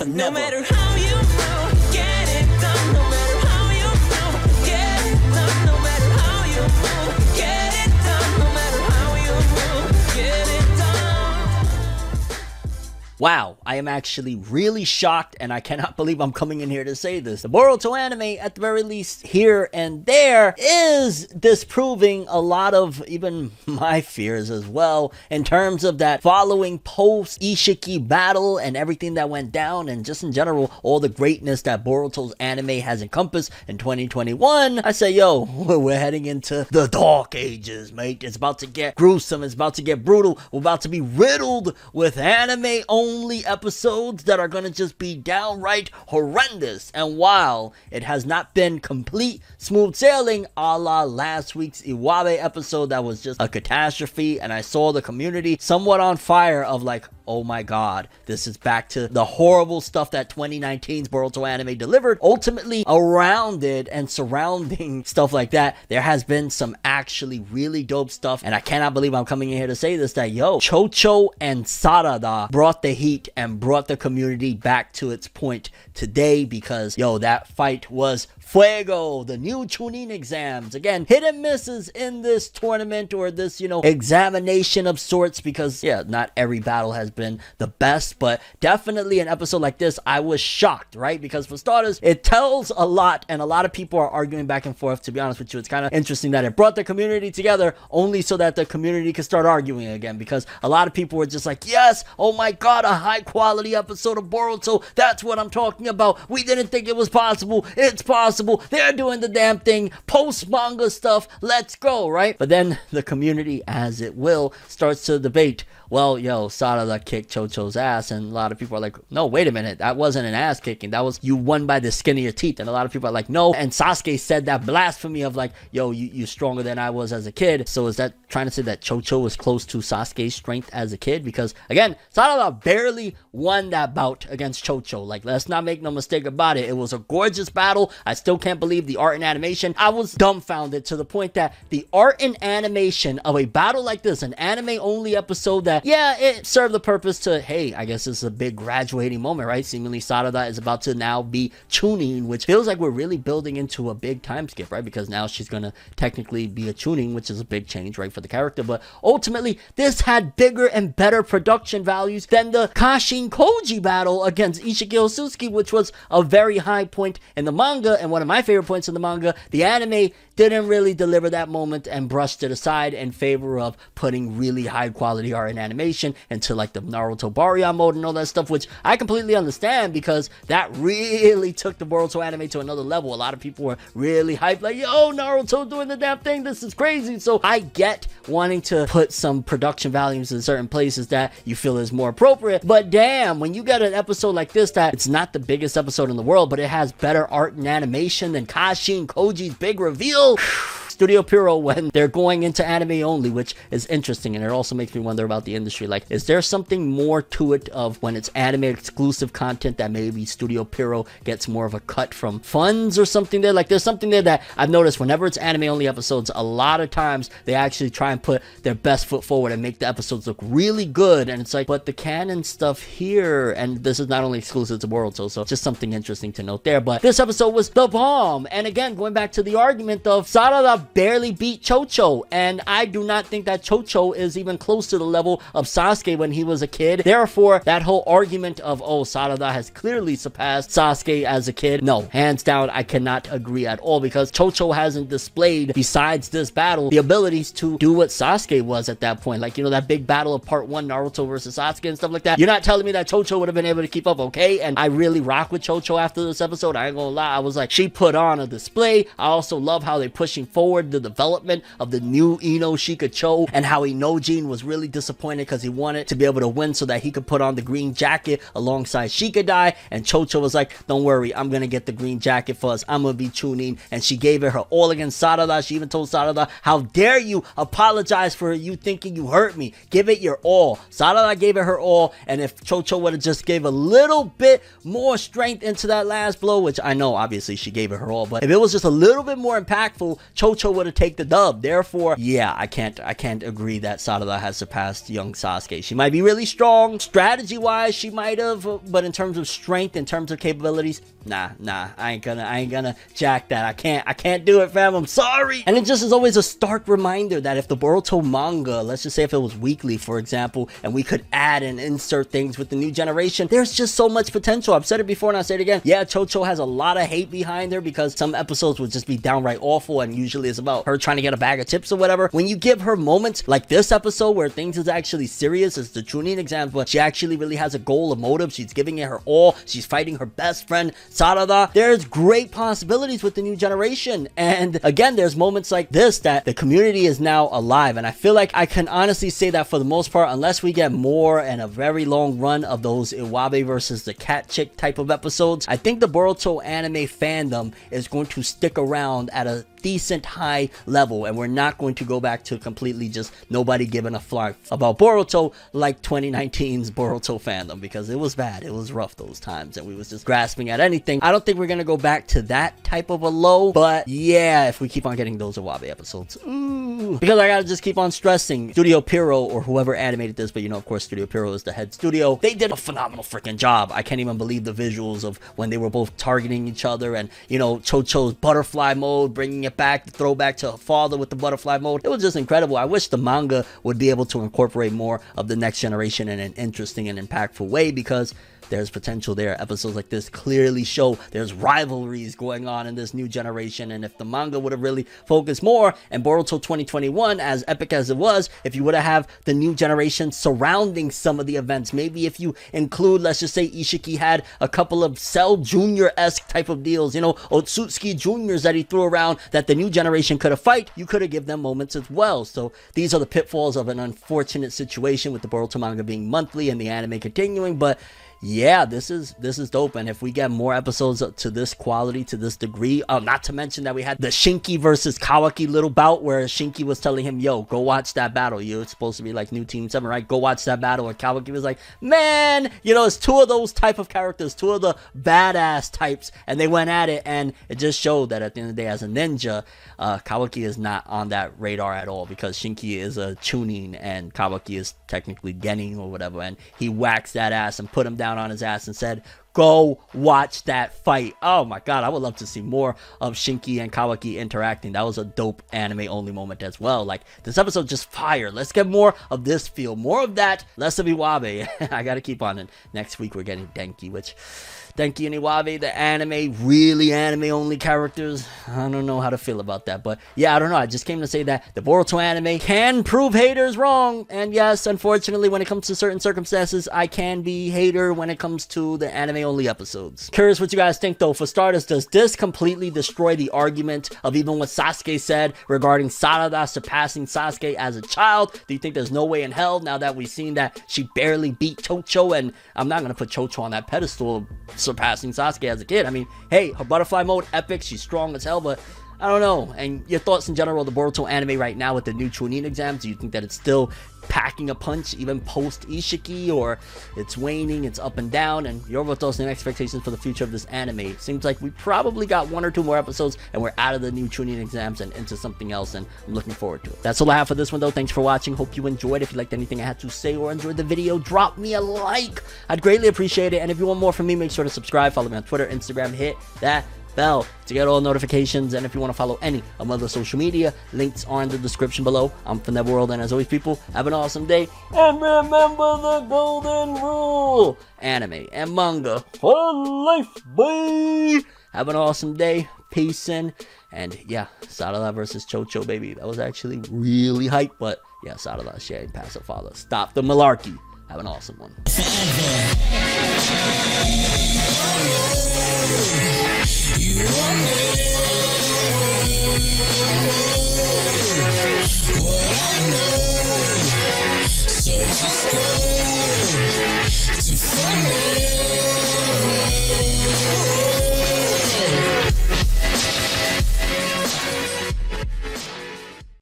No matter how you move, get it done. No matter how you move, get it done. No matter how you move, get it done. No matter how you move, get it done. Wow, I am actually really shocked, and I cannot believe I'm coming in here to say this. The Boruto anime, at the very least here and there, is disproving a lot of even my fears as well, in terms of that following post-Ishiki battle and everything that went down, and just in general, all the greatness that Boruto's anime has encompassed in 2021. I say, yo, we're heading into the dark ages, mate. It's about to get gruesome. It's about to get brutal. We're about to be riddled with anime-only episodes that are gonna just be downright horrendous. And while it has not been complete smooth sailing a la last week's Iwabe episode that was just a catastrophe, and I saw the community somewhat on fire of like, oh my god, this is back to the horrible stuff that 2019's Boruto anime delivered. Ultimately, around it and surrounding stuff like that, there has been some actually really dope stuff, and I cannot believe I'm coming in here to say this, that yo, Chocho and Sarada brought the heat and brought the community back to its point today, because yo, that fight was fuego. The new Chunnin exams, again, hit and misses in this tournament, or this, examination of sorts, because yeah, not every battle has been the best, but definitely an episode like this, I was shocked, right? Because for starters, it tells a lot, and a lot of people are arguing back and forth. To be honest with you, it's kind of interesting that it brought the community together only so that the community could start arguing again, because a lot of people were just like, yes, oh my god, a high quality episode of Boruto, that's what I'm talking about. We didn't think it was possible. It's possible. They're doing the damn thing. Post manga stuff. Let's go, right? But then the community, as it will, starts to debate. Well, yo, Sarada kicked Chocho's ass, and a lot of people are like, no, wait a minute, that wasn't an ass kicking, that was you won by the skin of your teeth. And a lot of people are like, no. And Sasuke said that blasphemy of like, yo, you're stronger than I was as a kid. So is that trying to say that Chocho was close to Sasuke's strength as a kid? Because again, Sarada barely won that bout against Chocho. Like, let's not make no mistake about it. It was a gorgeous battle. I still can't believe the art and animation. I was dumbfounded to the point that the art and animation of a battle like this, an anime only episode that, yeah, it served the purpose to, hey, I guess it's a big graduating moment, right? Seemingly Sarada is about to now be Chunnin, which feels like we're really building into a big time skip, right? Because now she's gonna technically be a Chunnin, which is a big change, right, for the character. But ultimately, this had bigger and better production values than the Kashin Koji battle against Ishiki Osusuki, which was a very high point in the manga, and one of my favorite points in the manga. The anime didn't really deliver that moment and brushed it aside in favor of putting really high quality art and animation into like the Naruto Baryon mode and all that stuff, which I completely understand, because that really took the Boruto anime to another level. A lot of people were really hyped, like, yo, Naruto doing the damn thing, this is crazy. So I get wanting to put some production values in certain places that you feel is more appropriate, but damn, when you get an episode like this that it's not the biggest episode in the world, but it has better art and animation than Kashin Koji's big reveal, Studio Pierrot, when they're going into anime only, which is interesting, and it also makes me wonder about the industry. Like, is there something more to it of when it's anime exclusive content that maybe Studio Pierrot gets more of a cut from funds or something there? Like, there's something there that I've noticed whenever it's anime only episodes, a lot of times they actually try and put their best foot forward and make the episodes look really good, and it's like, but the canon stuff here, and this is not only exclusive to Boruto, so just something interesting to note there. But this episode was the bomb, and again, going back to the argument of Sarada barely beat Chocho, and I do not think that Chocho is even close to the level of Sasuke when he was a kid. Therefore, that whole argument of, oh, Sarada has clearly surpassed Sasuke as a kid, no, hands down, I cannot agree at all, because Chocho hasn't displayed, besides this battle, the abilities to do what Sasuke was at that point. Like, that big battle of part 1, Naruto versus Sasuke and stuff like that. You're not telling me that Chocho would have been able to keep up, okay? And I really rock with Chocho after this episode. I ain't gonna lie, I was like, she put on a display. I also love how they're pushing forward the development of the new Ino Shikacho, and how Inojin was really disappointed because he wanted to be able to win so that he could put on the green jacket alongside Shikadai, and Chocho was like, don't worry, I'm gonna get the green jacket for us, I'm gonna be Chunnin, and she gave it her all against Sarada. She even told Sarada, how dare you apologize for you thinking you hurt me, give it your all. Sarada gave it her all, and if Chocho would have just gave a little bit more strength into that last blow, which I know obviously she gave it her all, but if it was just a little bit more impactful, Chocho Chocho would have taken the dub. Therefore, yeah, I can't agree that Sarada has surpassed young Sasuke. She might be really strong strategy-wise, she might have, but in terms of strength, in terms of capabilities, nah, I ain't gonna jack that. I can't do it, fam. I'm sorry. And it just is always a stark reminder that if the Boruto manga, let's just say if it was weekly, for example, and we could add and insert things with the new generation, there's just so much potential. I've said it before and I'll say it again. Yeah, Chocho has a lot of hate behind her because some episodes would just be downright awful, and usually it's about her trying to get a bag of chips or whatever. When you give her moments like this episode where things is actually serious, it's the Chunnin example, she actually really has a goal, a motive, she's giving it her all, she's fighting her best friend Sarada. There's great possibilities with the new generation, and again, there's moments like this that the community is now alive, and I feel like I can honestly say that for the most part, unless we get more and a very long run of those Iwabe versus the cat chick type of episodes, I think the Boruto anime fandom is going to stick around at a decent high level, and we're not going to go back to completely just nobody giving a fly about Boruto like 2019's Boruto fandom, because it was bad, it was rough those times, and we was just grasping at anything. I don't think we're gonna go back to that type of a low, but yeah, if we keep on getting those Iwabe episodes, because I gotta just keep on stressing, Studio Pierrot, or whoever animated this, but you know, of course, Studio Pierrot is the head studio, they did a phenomenal freaking job. I can't even believe the visuals of when they were both targeting each other, and you know, Chocho's butterfly mode, bringing it back, the throwback to her father with the butterfly mode. It was just incredible. I wish the manga would be able to incorporate more of the next generation in an interesting and impactful way, because there's potential there. Episodes like this clearly show there's rivalries going on in this new generation, and if the manga would have really focused more, and Boruto 2021, as epic as it was, if you would have the new generation surrounding some of the events, maybe if you include, let's just say Ishiki had a couple of Cell Jr.-esque type of deals, you know, Otsutsuki Juniors that he threw around that the new generation could have fight, you could have given them moments as well. So these are the pitfalls of an unfortunate situation with the Boruto manga being monthly and the anime continuing, but yeah, this is dope, and if we get more episodes to this quality, to this degree, not to mention that we had the Shinki versus Kawaki little bout where Shinki was telling him, yo, go watch that battle, you're supposed to be like new Team 7, right? Go watch that battle, and Kawaki was like, man, you know, it's two of those type of characters, two of the badass types, and they went at it, and it just showed that at the end of the day, as a ninja, Kawaki is not on that radar at all, because Shinki is a Chunnin, and Kawaki is technically Genin or whatever, and he waxed that ass and put him down on his ass and said, go watch that fight. Oh my god, I would love to see more of Shinki and Kawaki interacting. That was a dope anime only moment as well. Like, this episode just fire. Let's get more of this feel, more of that, less of Iwabe. I gotta keep on it. Next week we're getting Denki, which Denki and Iwabe, the anime, really anime only characters. I don't know how to feel about that, but yeah, I don't know. I just came to say that the Boruto anime can prove haters wrong, and yes, unfortunately, when it comes to certain circumstances, I can be hater when it comes to the anime only episodes. Curious what you guys think though. For starters, does this completely destroy the argument of even what Sasuke said regarding Sarada surpassing Sasuke as a child? Do you think there's no way in hell, now that we've seen that she barely beat Chocho, and I'm not gonna put Chocho on that pedestal surpassing Sasuke as a kid? I mean, hey, her butterfly mode, epic, she's strong as hell, but I don't know. And your thoughts in general, the Boruto anime right now with the new Chunnin exams, do you think that it's still packing a punch even post Ishiki, or it's waning, it's up and down? And your overall thoughts and expectations for the future of this anime? It seems like we probably got 1 or 2 more episodes and we're out of the new Chunnin exams and into something else, and I'm looking forward to it. That's all I have for this one though. Thanks for watching. Hope you enjoyed. If you liked anything I had to say or enjoyed the video, drop me a like. I'd greatly appreciate it. And if you want more from me, make sure to subscribe, follow me on Twitter, Instagram, hit that bell to get all notifications. And if you want to follow any of my other social media, links are in the description below. I'm ForneverWorld, and as always, people, have an awesome day, and remember the golden rule: anime and manga for life, boy. Have an awesome day. Peace in. And yeah, Sarada versus Chocho, baby. That was actually really hype, but yeah, Sarada, she ain't past her father. Stop the malarkey. Have an awesome one. You are what I know, so just go.